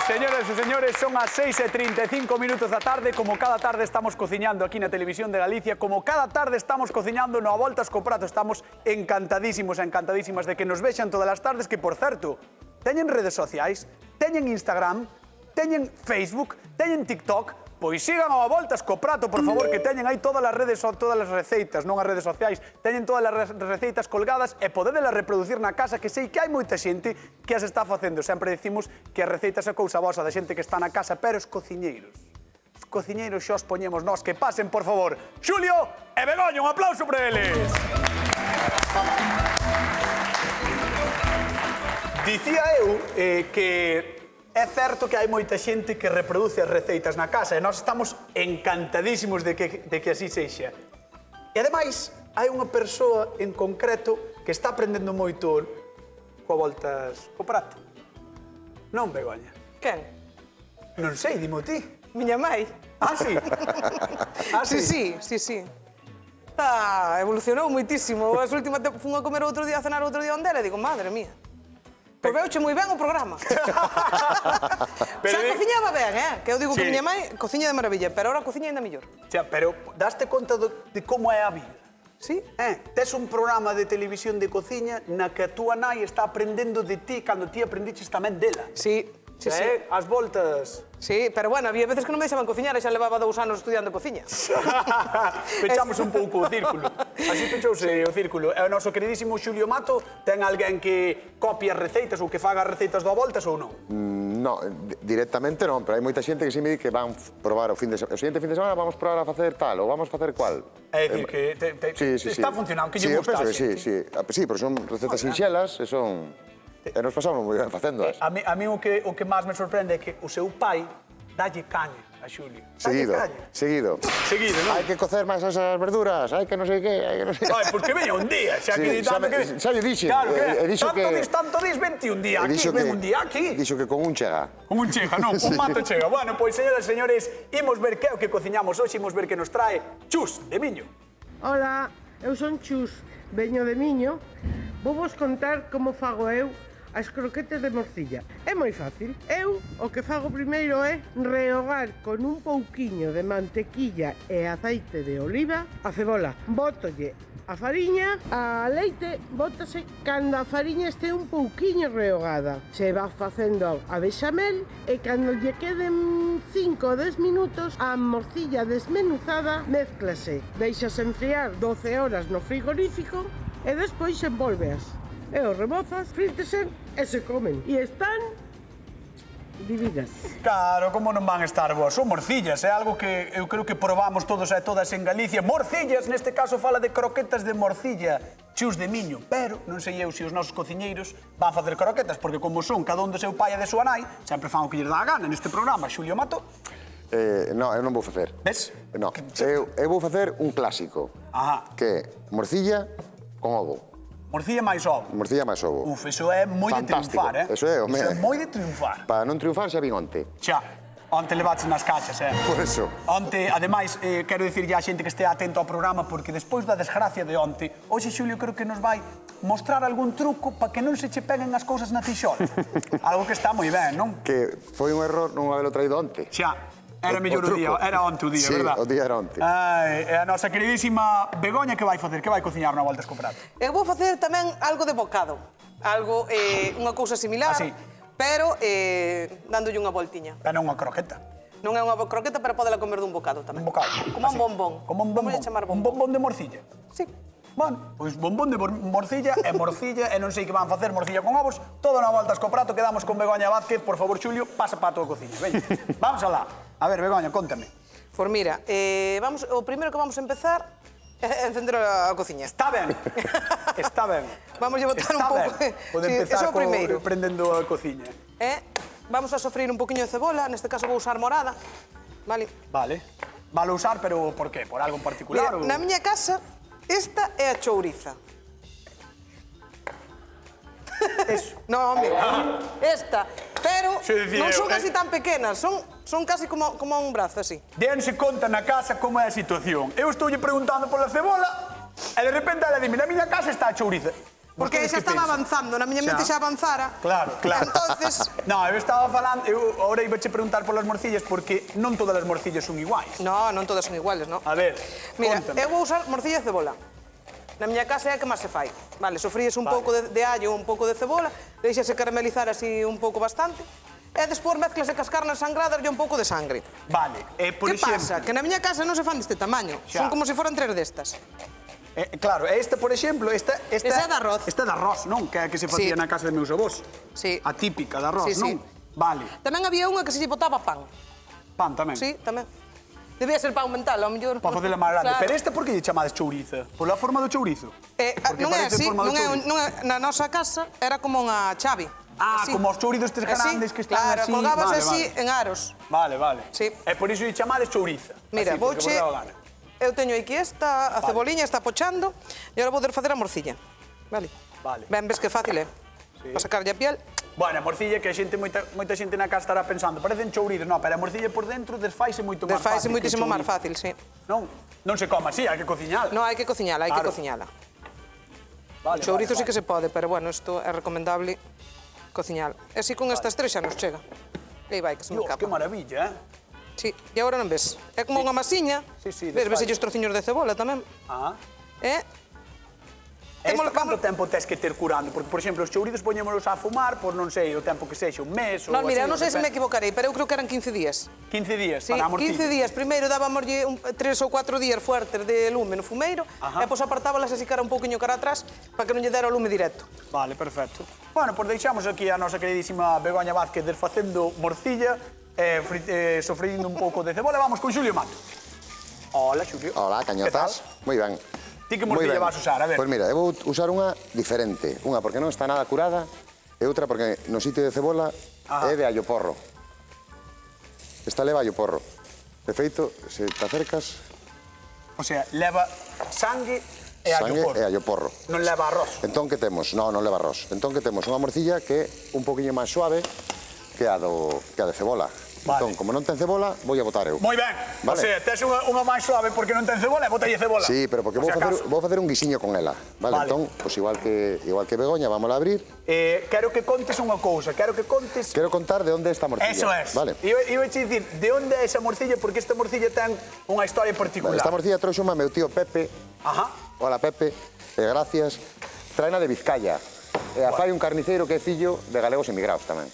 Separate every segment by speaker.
Speaker 1: Señoras e señores, son as 6:35 minutos da tarde. Como cada tarde estamos cociñando aquí na Televisión de Galicia, como cada tarde estamos cociñando no A Voltas co Prato, estamos encantadísimos e encantadísimas de que nos vexan todas as tardes, que, por certo, teñen redes sociais, teñen Instagram, teñen Facebook, teñen TikTok. Pois sigan ao A Voltas co Prato, por favor, que teñen aí todas as redes, todas as receitas, non as redes sociais, teñen todas as receitas colgadas e podedelas reproducir na casa, que sei que hai moita xente que as está facendo. Sempre decimos que as receitas é cousa vosa da xente que está na casa, pero os cociñeiros xa os poñemos nós. Que pasen, por favor, Xulio e Begoña, un aplauso para eles. Dicía eu que é certo que hai moita xente que reproduce as receitas na casa e nós estamos encantadísimos de que así sexa. E ademais, hai unha persoa en concreto que está aprendendo moito coa Voltas co Prato. Non, Begoña?
Speaker 2: Quen?
Speaker 1: Non sei, dimo ti.
Speaker 2: Miña mai.
Speaker 1: Ah, sí? Ah, sí?
Speaker 2: Sí. Evolucionou moitísimo. Fun a comer outro día, a cenar outro día onde ela e digo, madre mía. Pois veuche moi ben o programa. Xa cociñaba ben, que eu digo que miña mai cociña de maravilla, pero ahora cociña ainda mellor.
Speaker 1: Xa, pero daste conta de como é a vida?
Speaker 2: Sí.
Speaker 1: Tes un programa de televisión de cociña na que a túa nai está aprendendo de ti cando ti aprendiches tamén dela.
Speaker 2: Sí.
Speaker 1: As voltas...
Speaker 2: Sí, pero bueno, había veces que non me deixaban cociñar e xa levaba 2 anos estudiando cociña.
Speaker 1: Pechamos un pouco o círculo. Así pechouse o círculo. E o noso queridísimo Xulio Mato ten alguén que copia as receitas ou que faga as receitas do A Voltas ou non?
Speaker 3: No, directamente non, pero hai moita xente que se me di que van probar o seguinte fin de semana vamos probar a facer tal ou vamos facer cual.
Speaker 1: É dicir que está funcionando, que lle gusta a xente.
Speaker 3: Sí, pero son recetas sinxelas e son... E nos pasamos moi ben facéndoas.
Speaker 1: A mí o que máis me sorprende é que o seu pai dalle caña a Xulio.
Speaker 3: Seguido, non? Hai que cocer máis esas verduras, hai que non sei que, hai que non sei que...
Speaker 1: Ai, pois que veña un día, xa que ditando que...
Speaker 3: Xa lle dixen.
Speaker 1: Claro, tanto dis 21 día aquí, ven un día aquí.
Speaker 3: Dixo que con un chega.
Speaker 1: Con un chega, non, un mato chega. Bueno, pois, señoras e señores, imos ver que é o que cociñamos hoxe, imos ver que nos trae Chus, de Miño.
Speaker 4: Hola, eu son Chus, veño de Miño. Vou vos contar como fago eu as croquetas de morcilla. É moi fácil. Eu o que fago primeiro é rehogar con un pouquiño de mantequilla e aceite de oliva a cebola. Bótolle a fariña, a leite bótase cando a fariña este un pouquiño rehogada. Se va facendo a bechamel e cando lle queden 5 ou 10 minutos a morcilla desmenuzada mézclase. Deixas enfriar 12 horas no frigorífico e despois envolveas. E os rebozas, frítesen e se comen. E están divinas.
Speaker 1: Claro, como non van estar boas? Son morcillas, é algo que eu creo que probamos todos e todas en Galicia. Morcillas, neste caso fala de croquetas de morcilla, Chus de Miño. Pero non sei eu se os nosos cociñeiros van facer croquetas, porque como son cada un do seu pai e de súa nai, sempre fan o que lles dá a gana neste programa. Xulio Mato?
Speaker 3: No, eu non vou facer.
Speaker 1: Ves?
Speaker 3: No, eu vou facer un clásico. Que é morcilla con ovo.
Speaker 1: Morcilla máis ovo.
Speaker 3: Morcilla máis ovo.
Speaker 1: Uf, iso é moi de triunfar,
Speaker 3: Eso é, home.
Speaker 1: Iso é moi de triunfar.
Speaker 3: Para non triunfar xa vin onte.
Speaker 1: Xa, onte levaches nas cachas,
Speaker 3: Por eso.
Speaker 1: Onte, ademais, quero dicirlle á xente que estea atento ao programa, porque despois da desgracia de onte, hoxe Xulio creo que nos vai mostrar algún truco para que non se che peguen as cousas na tixola. Algo que está moi ben, non?
Speaker 3: Que foi un error non habelo traído onte.
Speaker 1: Xa. Era mellor o día, era onte o día, verdad?
Speaker 3: Sí, o día era onte.
Speaker 1: E a nosa queridísima Begoña, que vai facer? Que vai cociñar na Voltas co Prato?
Speaker 2: Eu vou facer tamén algo de bocado. Algo, unha cousa similar, pero dándolle unha voltiña.
Speaker 1: Pero non unha croqueta.
Speaker 2: Non é unha croqueta, pero podela comer dun bocado tamén.
Speaker 1: Un bocado.
Speaker 2: Como un bombón.
Speaker 1: Como un bombón. Un bombón de morcilla.
Speaker 2: Sí.
Speaker 1: Bueno, pois bombón de morcilla e non sei que van facer morcilla con ovos. Todo na Voltas co Prato, quedamos con Begoña Vázquez. Por favor, Xulio, pasa para a tua cociña. Veña, vamos alá. A ver, Begoña, contame.
Speaker 2: Pois mira, o primeiro que vamos a empezar é encender a cociña.
Speaker 1: Está ben, está ben.
Speaker 2: Vamos a botar un pouco...
Speaker 1: Pode empezar prendendo a cociña.
Speaker 2: Vamos a sofrir un poquinho de cebola, neste caso vou usar morada. Vale.
Speaker 1: Vale usar, pero por qué? Por algo en particular?
Speaker 2: Na miña casa, esta é a chouriza.
Speaker 1: Eso.
Speaker 2: No, home, esta. Pero non son así tan pequenas, son casi como un brazo, así.
Speaker 1: Dense conta na casa como é a situación. Eu estou lle preguntando pola cebola e de repente ela dime, na miña casa está a chouriza.
Speaker 2: Porque xa estaba avanzando, na miña mente xa avanzara.
Speaker 1: Claro, claro.
Speaker 2: Entonces...
Speaker 1: No, eu estaba falando, eu agora iba a preguntar polas morcillas porque non todas as morcillas son iguais.
Speaker 2: No, non todas son iguales, no.
Speaker 1: A ver,
Speaker 2: Mira,
Speaker 1: contame.
Speaker 2: eu vou usar morcilla de cebola. Na miña casa é a que máis se fai. Vale, sofríes un pouco de allo, un pouco de cebola, deixase caramelizar así un pouco bastante, e despois mezclase cas carnes sangradas e un pouco de sangre.
Speaker 1: Vale, por
Speaker 2: Que
Speaker 1: exemplo...
Speaker 2: pasa? Que na miña casa non se fan deste tamaño.
Speaker 1: Xa.
Speaker 2: Son como se foran 3 destas.
Speaker 1: Claro, esta, por exemplo, esta é
Speaker 2: de arroz.
Speaker 1: Esta é de arroz, non? Que é a que se facía
Speaker 2: Sí.
Speaker 1: na casa de meus avós.
Speaker 2: Sí.
Speaker 1: A típica de arroz,
Speaker 2: Sí, sí.
Speaker 1: non? Vale.
Speaker 2: Tamén había unha que se lle botaba pan.
Speaker 1: Pan tamén.
Speaker 2: Sí, tamén. Debía ser pan mental, ao mellor.
Speaker 1: Para facela máis grande.
Speaker 2: Claro.
Speaker 1: Pero esta por que lle chamades chouriza? Pola forma do chourizo? Porque
Speaker 2: Non é
Speaker 1: parece
Speaker 2: así,
Speaker 1: forma do chourizo.
Speaker 2: na nosa casa era como unha chave.
Speaker 1: Ah,
Speaker 2: Así.
Speaker 1: como os chourizos estes grandes que están
Speaker 2: claro,
Speaker 1: así.
Speaker 2: colgábase
Speaker 1: Vale,
Speaker 2: así
Speaker 1: vale.
Speaker 2: en aros.
Speaker 1: Vale, vale.
Speaker 2: Sí.
Speaker 1: E por iso lle chamades chouriza.
Speaker 2: Mira,
Speaker 1: Así, porque
Speaker 2: vouche...
Speaker 1: vos daba gana.
Speaker 2: Eu teño aquí esta, a
Speaker 1: Vale.
Speaker 2: ceboliña está pochando, e agora vou facer a morcilla. Vale?
Speaker 1: Vale.
Speaker 2: Ben, ves que fácil,
Speaker 1: Sí.
Speaker 2: Para sacarlle a piel.
Speaker 1: Bueno, a morcilla que a xente, moita xente na casa estará pensando, parecen chourizos, non, pero a morcilla por dentro desfaise moito máis fácil.
Speaker 2: Desfaise moitísimo máis fácil, sí.
Speaker 1: Non, non se coma así, hai que cociñala.
Speaker 2: No, hai que cociñala, hai que
Speaker 1: Claro.
Speaker 2: cociñala.
Speaker 1: Vale,
Speaker 2: O chourizo
Speaker 1: vale,
Speaker 2: sí que se pode, pero bueno, isto é recomendable cociñala. E así con estas tres xa nos chega. E aí vai, que se me
Speaker 1: Dios, que
Speaker 2: escapa.
Speaker 1: maravilla,
Speaker 2: Sí, e agora non ves. É como unha masiña.
Speaker 1: Sí, sí,
Speaker 2: Ves,
Speaker 1: desfai.
Speaker 2: ves os trociños de cebola tamén.
Speaker 1: Ah.
Speaker 2: E
Speaker 1: Esta
Speaker 2: Temos-
Speaker 1: canto tempo tes que ter curando? Porque, por exemplo, os chourizos poñémolos a fumar por non sei o tempo que sexa, un mes ou
Speaker 2: non, mira,
Speaker 1: así,
Speaker 2: non sei se me
Speaker 1: depende.
Speaker 2: equivocarei, pero eu creo que eran 15 días.
Speaker 1: 15 días
Speaker 2: Sí,
Speaker 1: para a morcilla.
Speaker 2: 15 días. Primeiro dábamoslle 3 ou 4 días fuertes de lume no fumeiro,
Speaker 1: Ajá.
Speaker 2: e pois apartábalas así cara un pouquiño cara atrás para que non lle dera o lume directo.
Speaker 1: Vale, perfecto. Bueno, pois deixamos aquí a nosa queridísima Begoña Vázquez desfacendo morcilla, sofrindo un pouco de cebola. Vamos con Xulio Mato. Hola, Xulio.
Speaker 3: Hola, cañotas. Moi ben.
Speaker 1: Ti que
Speaker 3: Moi
Speaker 1: morcilla
Speaker 3: ben.
Speaker 1: vas usar? A ver.
Speaker 3: Pois mira, eu vou usar unha diferente. Unha porque non está nada curada e outra porque no sitio de cebola é de allo porro. Esta leva allo porro. De feito, se te acercas,
Speaker 1: O sea, leva sangue e allo
Speaker 3: sangue
Speaker 1: porro.
Speaker 3: e allo porro.
Speaker 1: Non leva arroz.
Speaker 3: Entón que temos? Non leva arroz. Entón que temos unha morcilla que é un poquinho máis suave que a de cebola.
Speaker 1: Vale.
Speaker 3: Entón, como non ten cebola, vou a botar eu.
Speaker 1: Moi ben. O
Speaker 3: Vale.
Speaker 1: sea, tes unha máis suave porque non ten cebola e botalle cebola.
Speaker 3: Sí, pero porque
Speaker 1: Por
Speaker 3: vou
Speaker 1: si acaso.
Speaker 3: facer un guisiño con ela.
Speaker 1: Vale.
Speaker 3: Vale, entón, pois igual que Begoña, vamos a abrir.
Speaker 1: Quero que contes unha cousa, quero que contes...
Speaker 3: Quero contar de onde é esta morcilla.
Speaker 1: Eso es.
Speaker 3: Vale.
Speaker 1: Iba a dicir, de onde é esa morcilla? Porque esta morcilla ten unha historia particular.
Speaker 3: Esta morcilla trouxo meu tío Pepe.
Speaker 1: Ajá.
Speaker 3: Hola, Pepe. Gracias. Traena de Vizcaya. E a fai un carniceiro que é fillo de galegos emigrados tamén.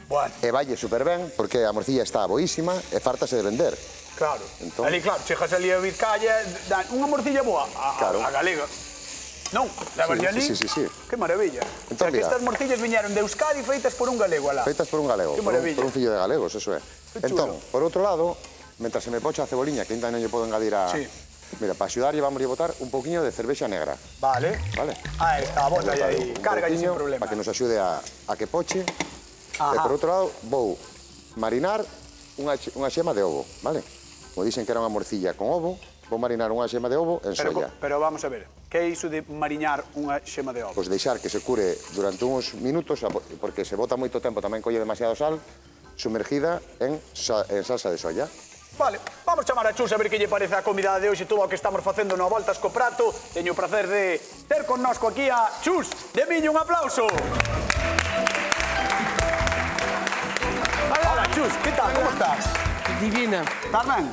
Speaker 1: Bueno,
Speaker 3: E valle super ben, porque a morcilla está boísima e fartase de vender.
Speaker 1: claro.
Speaker 3: Entón-
Speaker 1: Ali, claro, chegas ali a Vizcaya, dan unha morcilla boa
Speaker 3: Claro.
Speaker 1: a galega. Non, levas
Speaker 3: Sí,
Speaker 1: ali.
Speaker 3: sí.
Speaker 1: Que maravilla.
Speaker 3: Entón,
Speaker 1: O sea, que
Speaker 3: mira.
Speaker 1: estas morcillas viñeron de Euskadi feitas por un galego alá.
Speaker 3: Feitas por un galego,
Speaker 1: Que
Speaker 3: por
Speaker 1: maravilla.
Speaker 3: un fillo de galegos, eso é.
Speaker 1: Que
Speaker 3: Entón,
Speaker 1: chulo.
Speaker 3: por outro lado, mentras se me pocha a ceboliña, que ainda non lle podo engadir a...
Speaker 1: Sí.
Speaker 3: Mira, para axudarlle vamos a botar un poquinho de cervexa negra.
Speaker 1: Vale.
Speaker 3: Vale.
Speaker 1: Ahí está, bota
Speaker 3: Botar
Speaker 1: aí.
Speaker 3: un
Speaker 1: Cárgalle sin
Speaker 3: pouquiño
Speaker 1: problema.
Speaker 3: Para que nos axude a que poche.
Speaker 1: Ajá.
Speaker 3: E por outro lado, vou marinar unha xema de ovo, vale? Como dixen que era unha morcilla con ovo, vou marinar unha xema de ovo en solla.
Speaker 1: Pero vamos a ver, que é iso de mariñar unha xema de ovo?
Speaker 3: Pois deixar que se cure durante uns minutos, porque se bota moito tempo tamén colle demasiado sal, sumergida en salsa de solla.
Speaker 1: Vale, vamos chamar a Chus a ver que lle parece a comida de hoxe, todo o que estamos facendo no Voltas co Prato. Teño o placer de ter connosco aquí a Chus de Miño, un aplauso. Hola, Chus, que tal, como estás?
Speaker 4: Divina.
Speaker 1: Estás ben?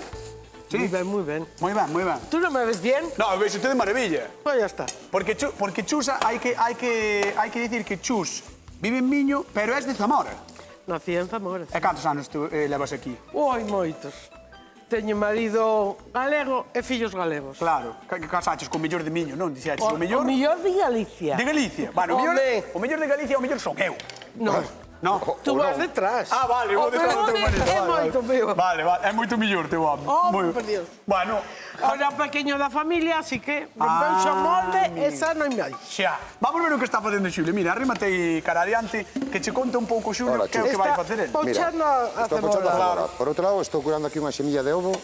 Speaker 1: Sí?
Speaker 4: Muy bien, muy bien.
Speaker 1: Moi ben, moi ben.
Speaker 4: ¿Tú no me ves bien?
Speaker 1: No, vexo de maravilla.
Speaker 4: Pues ya está.
Speaker 1: Porque Chus, hai que dicir que Chus vive en Miño, pero és de Zamora.
Speaker 4: Nací en Zamora.
Speaker 1: E cantos anos tú levas aquí?
Speaker 4: Oi, moitos. Teño marido galego e fillos galegos.
Speaker 1: Claro, que casaches con mellor de Miño, non? Dixeches, o
Speaker 4: O
Speaker 1: mellor...
Speaker 4: millor de Galicia.
Speaker 1: De Galicia. Bueno,
Speaker 4: Home.
Speaker 1: o mellor de Galicia o mellor son eu.
Speaker 4: No,
Speaker 1: No?
Speaker 4: tú vas detrás.
Speaker 1: Ah, vale, vou
Speaker 4: O
Speaker 1: detrás do teu
Speaker 4: meu
Speaker 1: marido.
Speaker 4: é
Speaker 1: Vale,
Speaker 4: moito
Speaker 1: vale.
Speaker 4: meu.
Speaker 1: Vale, vale, é moito mellor teu home.
Speaker 4: Oh,
Speaker 1: Moi-
Speaker 4: por Dios.
Speaker 1: Bueno,
Speaker 4: Ahora pequeño da familia, así que rompeu o molde e xa non hai.
Speaker 1: xa. Vamos ver o que está facendo Xulio. Mira, arrímate aí cara adiante, que che conte un pouco Xulio
Speaker 3: Hola,
Speaker 1: que é o que vai
Speaker 4: Está
Speaker 1: facer el.
Speaker 4: pochando a
Speaker 3: Estou pochando a
Speaker 4: cebola.
Speaker 3: cebola. Por outro lado, estou curando aquí unha semilla de ovo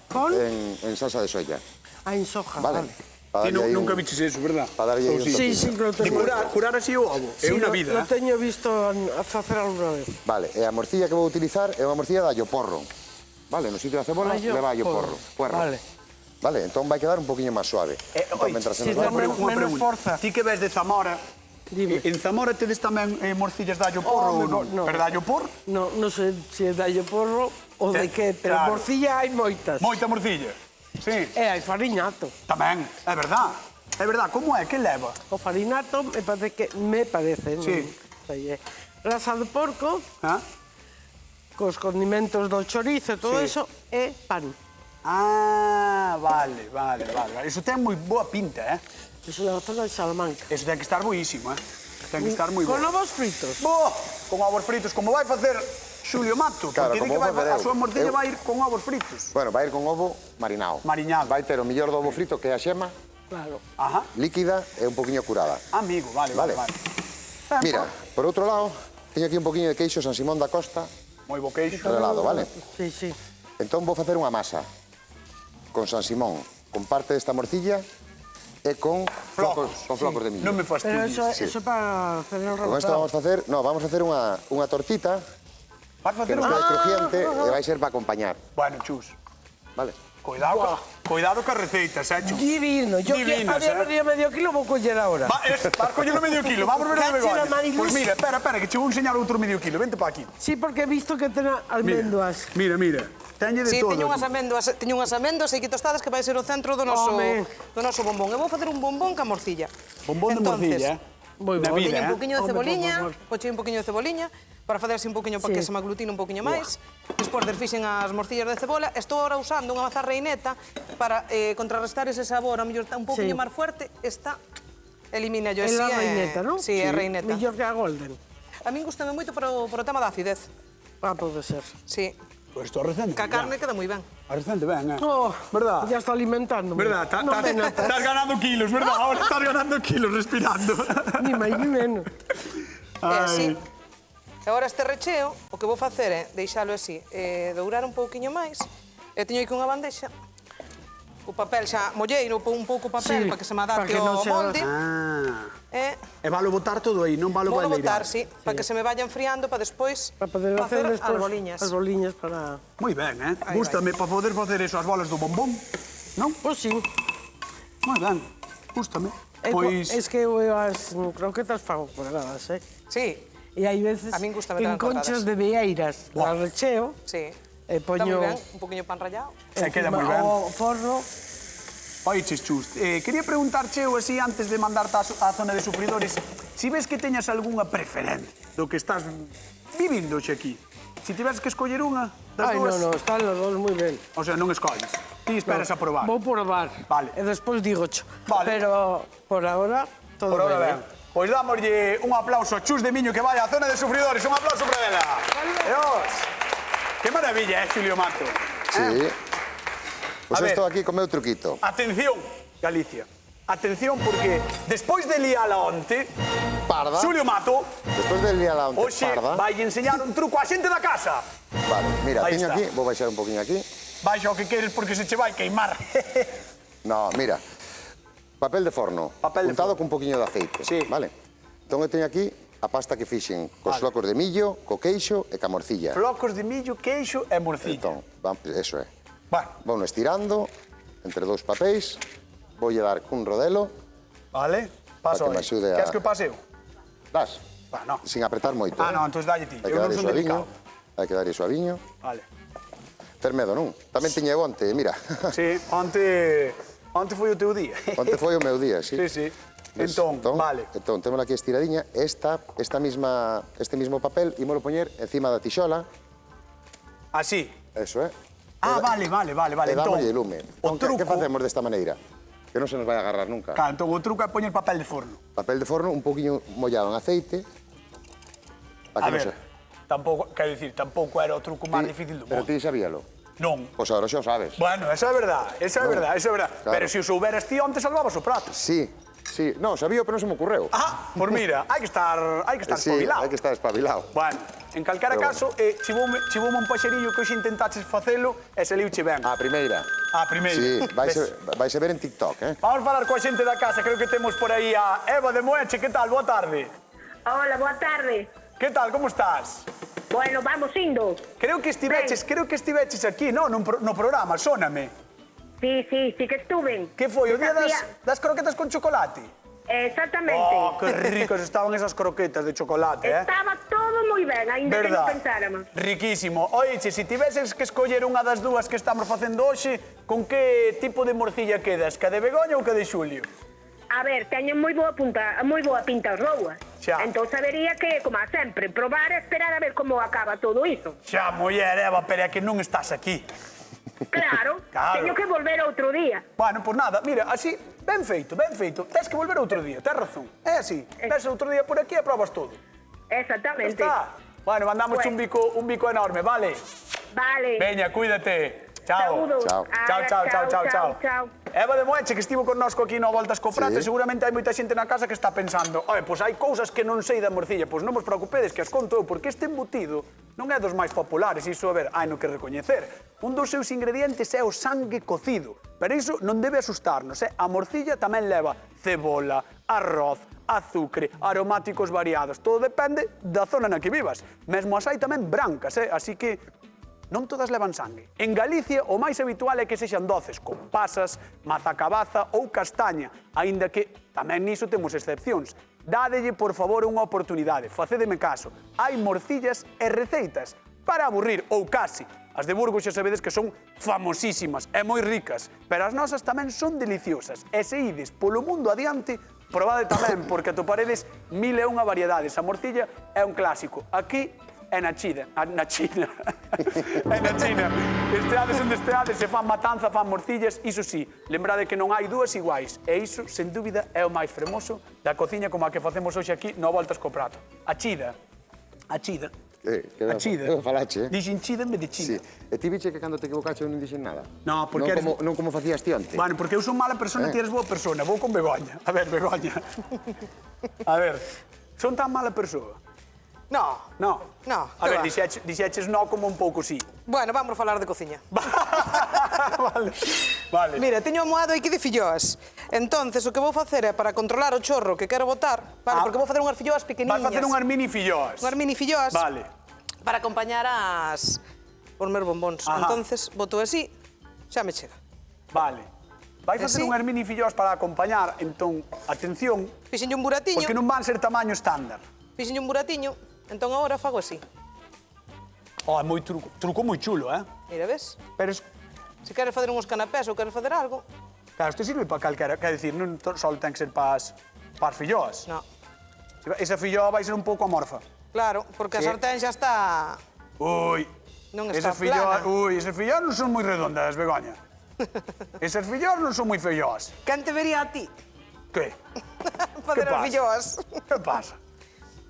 Speaker 4: Con
Speaker 3: en salsa de soya.
Speaker 4: a ensoja,
Speaker 3: Vale.
Speaker 4: vale.
Speaker 1: Ti
Speaker 3: Para darlle aí
Speaker 1: nunca
Speaker 3: un-
Speaker 1: viches eso, verdad?
Speaker 3: Para darlle aí un
Speaker 1: Ou sí?
Speaker 3: toque.
Speaker 4: Sí, lo
Speaker 1: De
Speaker 4: tengo.
Speaker 1: curar así o ovo. É
Speaker 4: Sí,
Speaker 1: unha
Speaker 4: lo
Speaker 1: vida, eh?
Speaker 4: teño visto a facer alguna vez.
Speaker 3: Vale, e a morcilla que vou utilizar é unha morcilla de allo porro. Vale, no sitio da cebola
Speaker 4: Allo
Speaker 3: leva allo
Speaker 4: porro.
Speaker 3: porro. Puerro.
Speaker 4: Vale.
Speaker 3: Vale, entón vai quedar un poquinho máis suave. Entón, mentras se nos vai...
Speaker 1: Unha
Speaker 4: menos
Speaker 1: pregunta.
Speaker 4: forza.
Speaker 1: Ti que ves de Zamora,
Speaker 4: Dime.
Speaker 1: en Zamora tedes tamén morcillas de allo porro ou non?
Speaker 4: no.
Speaker 1: Pero de allo porro?
Speaker 4: Non sei se é de allo porro ou de que, pero
Speaker 1: Claro.
Speaker 4: morcilla hai moitas.
Speaker 1: Moita morcilla. Sí.
Speaker 4: E hai farinato.
Speaker 1: Tamén, é verdad. É verdad, como é? Que leva?
Speaker 4: O farinato me parece,
Speaker 1: Sí.
Speaker 4: non sei, grasa de porco,
Speaker 1: Ah?
Speaker 4: cos condimentos do chorizo e todo
Speaker 1: Sí.
Speaker 4: eso, e pan.
Speaker 1: Ah, vale. Iso ten moi boa pinta, eh?
Speaker 4: Iso é na zona de Salamanca.
Speaker 1: Eso ten que estar boísimo, eh? Ten que estar moi
Speaker 4: Con
Speaker 1: bo.
Speaker 4: ovos fritos.
Speaker 1: Bo, con ovos fritos, como vai facer Xulio Mato.
Speaker 3: Claro,
Speaker 1: Porque di
Speaker 3: como
Speaker 1: que vai
Speaker 3: vou facer
Speaker 1: a súa
Speaker 3: eu.
Speaker 1: morcilla
Speaker 3: Eu-
Speaker 1: vai ir con ovos fritos.
Speaker 3: Bueno, vai ir con ovo marinado.
Speaker 1: Mariñado.
Speaker 3: Vai ter o millor do ovo frito, que é a xema,
Speaker 4: Claro.
Speaker 1: Ajá.
Speaker 3: líquida e un poquinho curada.
Speaker 1: Amigo, vale.
Speaker 3: Mira, por outro lado, teño aquí un poquinho de queixo San Simón da Costa,
Speaker 1: Moi bo queixo.
Speaker 3: relado, vale?
Speaker 4: Sí, sí.
Speaker 3: Entón vou facer unha masa con San Simón, con parte desta morcilla e con flocos de millo.
Speaker 1: Non me
Speaker 4: Pero
Speaker 1: fastidies.
Speaker 4: eso para hacer el
Speaker 3: Con isto
Speaker 4: rebozado.
Speaker 3: vamos a facer unha tortita
Speaker 1: Vas
Speaker 3: que
Speaker 1: facer
Speaker 3: nos
Speaker 1: unha...
Speaker 3: quede crujiente e vai ser para acompañar,
Speaker 1: Bueno, chus.
Speaker 3: vale?
Speaker 1: Cuidado ca receitas, Chus.
Speaker 4: Divino. Yo
Speaker 1: Divinas,
Speaker 4: había perdido medio kilo, vou coller ahora.
Speaker 1: Vas collendo medio kilo, vamos ver o de
Speaker 4: Cache na
Speaker 1: Begoña.
Speaker 4: Mariluz.
Speaker 1: Pois mira, espera, que che vou enseñar outro medio kilo. Vente pa aquí.
Speaker 4: Sí, porque he visto que ten almendras.
Speaker 1: Mira. Teñe de
Speaker 2: Sí,
Speaker 1: todo.
Speaker 2: teño unhas amendoas e aquí tostadas que vai ser o centro do noso bombón. E vou facer un bombón ca morcilla.
Speaker 1: Bombón de morcilla, eh?
Speaker 4: Moi
Speaker 1: Na
Speaker 4: bo.
Speaker 1: vida,
Speaker 2: Teño un poquinho de
Speaker 4: Home,
Speaker 2: ceboliña,
Speaker 4: por favor.
Speaker 2: pochei un poquinho de ceboliña para facer así un poquinho para
Speaker 4: Sí.
Speaker 2: que se me aglutine un poquinho máis. Despois desfixen as morcillas de cebola. Estou ahora usando unha maza reineta para contrarrestar ese sabor, a mellor está un poquinho
Speaker 4: Sí.
Speaker 2: máis fuerte, esta elimina yo
Speaker 4: É
Speaker 2: así.
Speaker 4: la reineta, non?
Speaker 2: Sí, é reineta.
Speaker 4: Millor que a golden.
Speaker 2: A min gustame moito por o tema da acidez.
Speaker 4: Pode ser.
Speaker 2: Sí.
Speaker 1: Pois estou recente.
Speaker 2: Ca carne queda moi ben.
Speaker 1: Recente ben, eh?
Speaker 4: Oh,
Speaker 1: Verdad?
Speaker 4: ya está alimentándome.
Speaker 1: Verdad,
Speaker 4: Non me notas.
Speaker 1: estás ganando kilos, verdad? Ahora estás ganando kilos respirando.
Speaker 4: Ni máis ni menos.
Speaker 2: É así. E agora este recheo, o que vou facer é deixalo así, dourar un pouquiño máis. E teño aquí unha bandexa. O papel xa molleiro, un pouco papel
Speaker 4: Sí,
Speaker 2: para que se me
Speaker 4: para
Speaker 2: adapte
Speaker 4: que non
Speaker 2: ao
Speaker 4: se-
Speaker 2: molde.
Speaker 1: Ah.
Speaker 2: E
Speaker 1: valo botar todo aí, non valo
Speaker 2: vou
Speaker 1: baldeirar.
Speaker 2: botar, sí, para que se me vayan friando para despois
Speaker 4: Para poder hacer
Speaker 2: as
Speaker 4: despois
Speaker 2: boliñas.
Speaker 4: as boliñas para...
Speaker 1: Moi ben, eh?
Speaker 2: Aí
Speaker 1: Gústame para poder facer eso, as bolas do bombón. Non?
Speaker 4: Pois sí.
Speaker 1: Moi ben. Gústame.
Speaker 4: Pois...
Speaker 1: Pois...
Speaker 4: Es que eu as croquetas fago colgadas,
Speaker 2: Sí,
Speaker 4: E hai veces
Speaker 2: A min gústame
Speaker 4: que en
Speaker 2: tamén
Speaker 4: conchas
Speaker 2: cortadas.
Speaker 4: de vieiras
Speaker 1: Guau.
Speaker 4: las recheo
Speaker 2: sí.
Speaker 4: e
Speaker 2: Está moi
Speaker 4: poño
Speaker 2: ben, un poquinho pan rallado.
Speaker 1: Se queda moi ben.
Speaker 4: ao forno.
Speaker 1: Oiches, Chus, quería preguntarche eu así antes de mandarte á zona de sufridores si ves que teñas algunha preferencia do que estás vivindo xe aquí. Si tiveres que escoller unha das
Speaker 4: Ai,
Speaker 1: dúas,
Speaker 4: no, están los dos moi ben.
Speaker 1: o sea, non escolles. Ti esperas a probar.
Speaker 4: Vou probar.
Speaker 1: Vale.
Speaker 4: E despois digocho.
Speaker 1: Vale.
Speaker 4: Pero por ahora todo
Speaker 1: Por ahora ben.
Speaker 4: ben.
Speaker 1: Pois dámoslle un aplauso a Chus de Miño que vai á zona de sufridores. Un aplauso para ela. Dios. Que maravilla, Xulio Mato.
Speaker 3: Sí. Pois
Speaker 1: A ver.
Speaker 3: estou aquí con meu truquito.
Speaker 1: Atención, Galicia. Atención porque despois de liala onte,
Speaker 3: Parda.
Speaker 1: Xulio Mato
Speaker 3: Despois del día la onte
Speaker 1: hoxe
Speaker 3: parda.
Speaker 1: vai enseñar un truco á xente da casa.
Speaker 3: Vale, mira,
Speaker 1: Aí
Speaker 3: teño
Speaker 1: está.
Speaker 3: aquí, vou baixar un poquinho aquí.
Speaker 1: Baixa o que queres porque se che vai queimar.
Speaker 3: No, mira. Papel de forno.
Speaker 1: Papel de
Speaker 3: untado con un poquinho de aceite.
Speaker 1: Sí.
Speaker 3: Vale. Entón eu teño aquí a pasta que fixen cos flocos de millo, co queixo e ca morcilla.
Speaker 1: Flocos de millo, queixo e morcilla.
Speaker 3: Entón, eso é.
Speaker 1: Bueno,
Speaker 3: Vou estirando entre dous papéis. Voulle dar cun rodelo.
Speaker 1: vale. Paso
Speaker 3: Para que me
Speaker 1: aí.
Speaker 3: axude a-
Speaker 1: Queres que paseo?
Speaker 3: Das,
Speaker 1: Bueno,
Speaker 3: sin apretar moito.
Speaker 1: Ah, no, entón dalle ti.
Speaker 3: Hai que
Speaker 1: Eu non
Speaker 3: darlle
Speaker 1: son
Speaker 3: suaviño.
Speaker 1: delicado.
Speaker 3: Hai que darlle suaviño.
Speaker 1: Vale.
Speaker 3: Ter medo, non? Tamén tiña onte, mira.
Speaker 1: Sí, onte foi o teu día.
Speaker 3: Onte foi o meu día, sí.
Speaker 1: Sí, sí. Entón, vale.
Speaker 3: Entón, temos aquí estiradiña. Este mismo papel, ímolo poñer encima da tixola.
Speaker 1: Así.
Speaker 3: Eso é.
Speaker 1: Ah, vale.
Speaker 3: E dámoslle lume.
Speaker 1: o
Speaker 3: Entón,
Speaker 1: truco...
Speaker 3: que facemos desta maneira? Que non se nos vai a agarrar nunca.
Speaker 1: Claro, entón o truco é poñer papel de forno.
Speaker 3: Papel de forno un poquinho mollado en aceite.
Speaker 1: A ver, tampouco, quero dicir, tampouco era o truco máis difícil do
Speaker 3: Pero
Speaker 1: mundo.
Speaker 3: ti sabíalo.
Speaker 1: Non.
Speaker 3: Pois agora xa o sabes.
Speaker 1: Bueno, esa é verdad, esa é verdad.
Speaker 3: Claro.
Speaker 1: Pero se o souberas ti, onte salvabas o prato.
Speaker 3: Sí, sí. No, sabía, pero non se me ocurreu.
Speaker 1: Ah, por mira, hai que estar
Speaker 3: Sí,
Speaker 1: espabilado.
Speaker 3: hai que estar espabilado.
Speaker 1: Bueno, en calcara
Speaker 3: Pero
Speaker 1: caso, chivoume un paxerillo que hoxe intentaches facelo e saliuche ben.
Speaker 3: A primeira.
Speaker 1: A primeira.
Speaker 3: Sí,
Speaker 1: Ves?
Speaker 3: vais a ver en TikTok, eh?
Speaker 1: Vamos falar coa xente da casa, creo que temos por aí a Eva de Moeche. Que tal? Boa tarde.
Speaker 5: Hola, boa tarde.
Speaker 1: Que tal? Como estás?
Speaker 5: Bueno, vamos indo.
Speaker 1: Creo que estiveches aquí, no programa, sóname.
Speaker 5: Sí, que estuve.
Speaker 1: Que foi, o día
Speaker 5: Sabía-
Speaker 1: das croquetas con chocolate?
Speaker 5: Exactamente.
Speaker 1: Oh, que ricas estaban esas croquetas de chocolate, eh?
Speaker 5: Estaba todo moi ben, ainda que non pensáramos.
Speaker 1: Riquísimo. Oiche, se tiveses que escoller unha das dúas que estamos facendo hoxe, con que tipo de morcilla quedas? Que de Begoña ou que de Xulio?
Speaker 5: A ver, teñen moi boa pinta as rouas.
Speaker 1: Xa.
Speaker 5: Entón sabería que, como a sempre, probar e esperar a ver como acaba todo iso.
Speaker 1: Xa, muller, Eva, pero é que non estás aquí.
Speaker 5: Claro,
Speaker 1: Claro.
Speaker 5: teño que volver outro día.
Speaker 1: Bueno, pois nada, mira, así, ben feito, ben feito. Tens que volver outro día, tens razón. É así, tens outro día por aquí e probas todo.
Speaker 5: Exactamente.
Speaker 1: Está. Bueno, mandamos
Speaker 5: Bueno.
Speaker 1: un bico enorme, vale?
Speaker 5: Vale.
Speaker 1: Veña, cuídate. Chao.
Speaker 5: Saúdos.
Speaker 3: Chao.
Speaker 5: Chao.
Speaker 1: Eva de Moeche, que estivo connosco aquí no Voltas co Prato,
Speaker 3: Sí.
Speaker 1: e seguramente hai moita xente na casa que está pensando pois hai cousas que non sei da morcilla, pois non vos preocupedes que as conto eu, porque este embutido non é dos máis populares, iso, a ver, hai no que recoñecer. Un dos seus ingredientes é o sangue cocido, pero iso non debe asustarnos, A morcilla tamén leva cebola, arroz, azúcar, aromáticos variados, todo depende da zona na que vivas. Mesmo as hai tamén brancas, Así que non todas levan sangue. En Galicia, o máis habitual é que sexan doces, con pasas, mazacabaza ou castaña, aínda que tamén niso temos excepcións. Dádelle, por favor, unha oportunidade, facédeme caso. Hai morcillas e receitas para aburrir, ou casi. As de Burgos xa sabedes que son famosísimas e moi ricas, pero as nosas tamén son deliciosas. E se ides polo mundo adiante, probade tamén, porque atoparedes 1001 variedades. A morcilla é un clásico. Aquí é na China. É na China. Esteades onde esteades, se fan matanza, fan morcillas, iso sí, lembrade que non hai dúas iguais, e iso, sen dúbida, é o máis fermoso da cociña como a que facemos hoxe aquí no Voltas co Prato. A chida. A chida. A chida.
Speaker 3: Falache,
Speaker 1: Dixen chida en vez de
Speaker 3: Sí.
Speaker 1: chida.
Speaker 3: E ti biche que cando te equivocache eu non dixen nada?
Speaker 1: No, porque eres-
Speaker 3: Non como facías ti onte?
Speaker 1: Bueno, porque eu son mala persona e ti eres boa persona. Vou con Begoña. A ver, Begoña. A ver, son tan mala persoa?
Speaker 2: No.
Speaker 1: No.
Speaker 2: No,
Speaker 1: A
Speaker 2: que
Speaker 1: ver,
Speaker 2: va.
Speaker 1: dixeches no como un pouco sí.
Speaker 2: Bueno, vamos a falar de cociña.
Speaker 1: Vale.
Speaker 2: Mira, teño amoado aquí de filloas. Entonces, o que vou facer é para controlar o chorro que quero botar, vale, porque vou facer unhas filloas pequeniñas.
Speaker 1: Vas facer unhas mini filloas.
Speaker 2: Unhas mini filloas.
Speaker 1: Vale.
Speaker 2: Para acompañar os meus bombóns.
Speaker 1: Ajá.
Speaker 2: Entonces, boto así, xa me chega.
Speaker 1: Vale. Vai facer
Speaker 2: Así?
Speaker 1: unhas mini filloas para acompañar, entón, atención,
Speaker 2: Fixenlle un buratiño,
Speaker 1: porque non van ser tamaño estándar.
Speaker 2: fixenlle un buratiño, entón agora fago así.
Speaker 1: Oh, é moi truco moi chulo,
Speaker 2: Mira, ves?
Speaker 1: Pero,
Speaker 2: Se queres fazer uns canapés ou queres fazer algo,
Speaker 1: claro, isto sirve para calquera, quer dicir, non só ten que ser para as filloas.
Speaker 2: no.
Speaker 1: Esa filloa vai ser un pouco amorfa.
Speaker 2: Claro, porque a
Speaker 1: Sí.
Speaker 2: sartén xa está...
Speaker 1: Ui.
Speaker 2: Non está
Speaker 1: esas filloas,
Speaker 2: plana.
Speaker 1: esas filloas non son moi redondas, Begoña. Esas filloas non son moi filloas.
Speaker 2: Quen te vería a ti
Speaker 1: Que?
Speaker 2: fazer as
Speaker 1: pasa?
Speaker 2: filloas?
Speaker 1: Que pasa?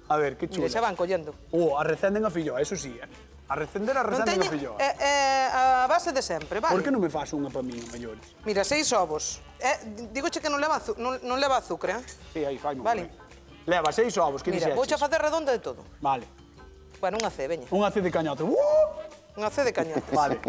Speaker 1: A ver, que
Speaker 2: Mira,
Speaker 1: chulo.
Speaker 2: xa van collendo.
Speaker 1: Arrecenden a filloa, eso sí, A recender a
Speaker 2: Non
Speaker 1: recenden a
Speaker 2: teño...
Speaker 1: filloa.
Speaker 2: a base de sempre, vale?
Speaker 1: Por que non me faz unha para mí, mellores?
Speaker 2: Mira, 6 ovos. Digoche que non leva, non leva azúcar,
Speaker 1: Sí, aí, fai
Speaker 2: Vale.
Speaker 1: Leva 6 ovos, que
Speaker 2: Mira,
Speaker 1: dixeches?
Speaker 2: vouche facer redonda de todo.
Speaker 1: Vale.
Speaker 2: Bueno, unha C, veña.
Speaker 1: Unha C de cañote.
Speaker 2: Unha C de cañote.
Speaker 1: Vale,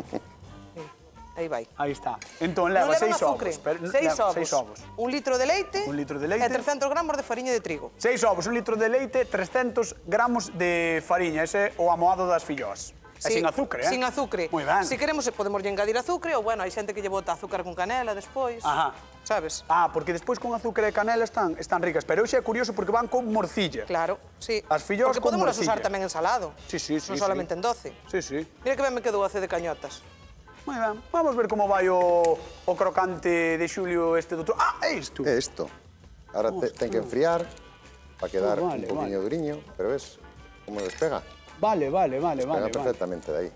Speaker 2: Aí vai.
Speaker 1: aí está. Entón
Speaker 2: Non
Speaker 1: leva
Speaker 2: leva
Speaker 1: 6
Speaker 2: azúcar.
Speaker 1: ovos. pero-
Speaker 2: 6
Speaker 1: leva
Speaker 2: ovos.
Speaker 1: 6 ovos.
Speaker 2: 1 litro de leite.
Speaker 1: 1 litro de leite.
Speaker 2: E 300 gramos de fariña de trigo.
Speaker 1: 6 ovos, 1 litro de leite, 300 gramos de fariña. Ese é o amoado das filloas. E sin azúcar,
Speaker 2: Sin azúcar.
Speaker 1: Moi ben.
Speaker 2: Si queremos, podemos lle engadir azúcar, ou, bueno, hai xente que lle bota azúcar con canela despois.
Speaker 1: Ajá.
Speaker 2: Sabes?
Speaker 1: Porque despois con azúcar e canela están ricas. Pero hoxe é curioso porque van con morcilla.
Speaker 2: Claro, sí.
Speaker 1: As filloas
Speaker 2: Porque
Speaker 1: con
Speaker 2: podemos
Speaker 1: morcilla.
Speaker 2: usar tamén en salado.
Speaker 1: Sí, sí, sí,
Speaker 2: Non
Speaker 1: sí.
Speaker 2: solamente en doce.
Speaker 1: Sí, sí.
Speaker 2: Mira que ben me quedou a C de cañotas.
Speaker 1: Moi ben. Vamos ver como vai o crocante de Xulio este doutor. É isto.
Speaker 3: É isto. Ahora ten que enfriar para quedar
Speaker 1: Vale,
Speaker 3: un poquinho duriño, pero ves como despega.
Speaker 1: Vale.
Speaker 3: Pega perfectamente de aí.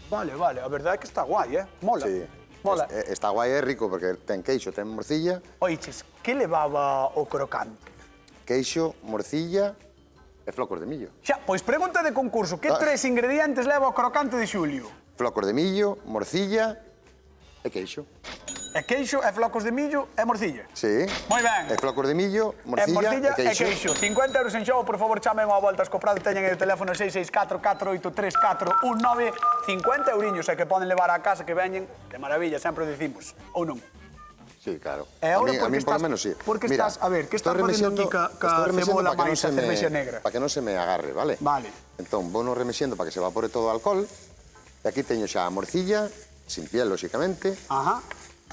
Speaker 1: Vale. A verdade é que está guai, Mola.
Speaker 3: Sí.
Speaker 1: Mola.
Speaker 3: Está guai e rico porque ten queixo, ten morcilla,
Speaker 1: Oiches, que levaba o crocante?
Speaker 3: queixo, morcilla e flocos de millo.
Speaker 1: Xa, pois pregunta de concurso. Que 3 ingredientes leva o crocante de Xulio?
Speaker 3: Flocos de millo, morcilla e queixo.
Speaker 1: E queixo, e flocos de millo e morcilla.
Speaker 3: Sí.
Speaker 1: Moi ben.
Speaker 3: E flocos de millo,
Speaker 1: E
Speaker 3: morcilla
Speaker 1: morcilla e queixo. 50 euros en xogo, por favor, chamen ao Voltas co Prato, teñen aí o teléfono 664-483-419. 50 euriños é que poden levar á casa, que veñen, que maravilla, sempre o dicimos. Ou non?
Speaker 3: Sí, claro.
Speaker 1: E agora
Speaker 3: a mí por
Speaker 1: porque
Speaker 3: lo menos sí.
Speaker 1: porque
Speaker 3: Mira,
Speaker 1: estás, a ver, que estás
Speaker 3: estoy
Speaker 1: facendo
Speaker 3: remexendo-
Speaker 1: aquí ca
Speaker 3: estoy remexendo
Speaker 1: cebola
Speaker 3: para que
Speaker 1: máis
Speaker 3: no
Speaker 1: a
Speaker 3: se me-
Speaker 1: cervexa negra?
Speaker 3: Para que non se me agarre, vale?
Speaker 1: Vale.
Speaker 3: Entón, vou no remexendo para que se evapore todo o alcohol. E aquí teño xa a morcilla, sin piel, lóxicamente,
Speaker 1: Ajá.